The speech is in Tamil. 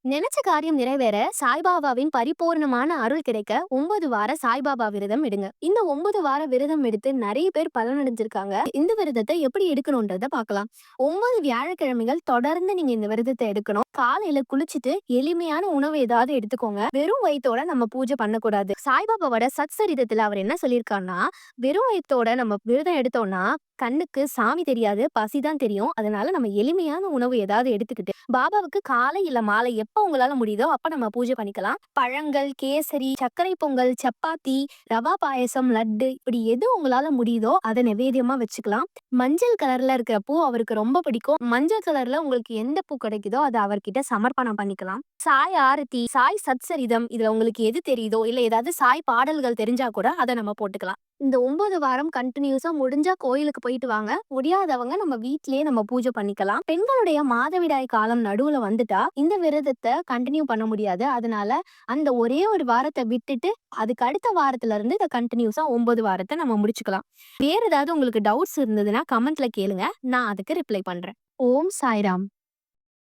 நினைச்ச காரியம் நிறைவேற சாய்பாபாவின் பரிபூர்ணமான அருள் கிடைக்க 9 வார சாய்பாபா விரதம் எடுங்க. இந்த 9 வார விரதம் எடுத்து நிறைய பேர் பலனடைஞ்சிருக்காங்க. இந்த விரதத்தை எப்படி எடுக்கணும்ன்றத பார்க்கலாம். 9 வியாழக்கிழமைகள் தொடர்ந்து நீங்க இந்த விரதத்தை எடுக்கணும். காலையில குளிச்சுட்டு எளிமையான உணவு ஏதாவது எடுத்துக்கோங்க. வெறும் வயித்தோட நம்ம பூஜை பண்ணக்கூடாது. சாய்பாபாவோட சத்சரிதத்துல அவர் என்ன சொல்லியிருக்காருன்னா, வெறும் வயித்தோட நம்ம விரதம் எடுத்தோம்னா கண்ணுக்கு சாமி தெரியாது, பசிதான் தெரியும். அதனால நம்ம எளிமையான உணவு ஏதாவது எடுத்துக்கிட்டு பாபாவுக்கு காலை இல்ல மாலை எப்ப உங்களால முடியுதோ அப்ப நம்ம பூஜை பண்ணிக்கலாம். பழங்கள், கேசரி, சர்க்கரை பொங்கல், சப்பாத்தி, ரவா பாயசம், லட்டு இப்படி எது உங்களால முடியுதோ அதை நைவேத்தியமா வச்சுக்கலாம். மஞ்சள் கலர்ல இருக்கிற பூ அவருக்கு ரொம்ப பிடிக்கும். மஞ்சள் கலர்ல உங்களுக்கு எந்த பூ கிடைக்குதோ அதை அவர்கிட்ட சமர்ப்பணம் பண்ணிக்கலாம். சாய் ஆரத்தி, சாய் சத்சரிதம் இதுல உங்களுக்கு எது தெரியுதோ இல்ல ஏதாவது சாய் பாடல்கள் தெரிஞ்சா கூட அதை நம்ம போட்டுக்கலாம். இந்த 9 வாரம் கண்டினியூஸா முடிஞ்சா கோயிலுக்கு போயிட்டு வாங்க. முடியாதவங்க நம்ம வீட்லயே நம்ம பூஜை பண்ணிக்கலாம். பெண்களுடைய மாதவிடாய் காலம் நடுவுல வந்துட்டா இந்த விரதத்தை கண்டினியூ பண்ண முடியாது. அதனால அந்த ஒரே ஒரு வாரத்தை விட்டுட்டு அதுக்கு அடுத்த வாரத்துல இருந்து இதை கண்டினியூஸா 9 வாரத்தை நம்ம முடிச்சுக்கலாம். வேற ஏதாவது உங்களுக்கு டவுட்ஸ் இருந்ததுன்னா கமெண்ட்ல கேளுங்க. நான் அதுக்கு ரிப்ளை பண்றேன். ஓம் சாய்ராம்.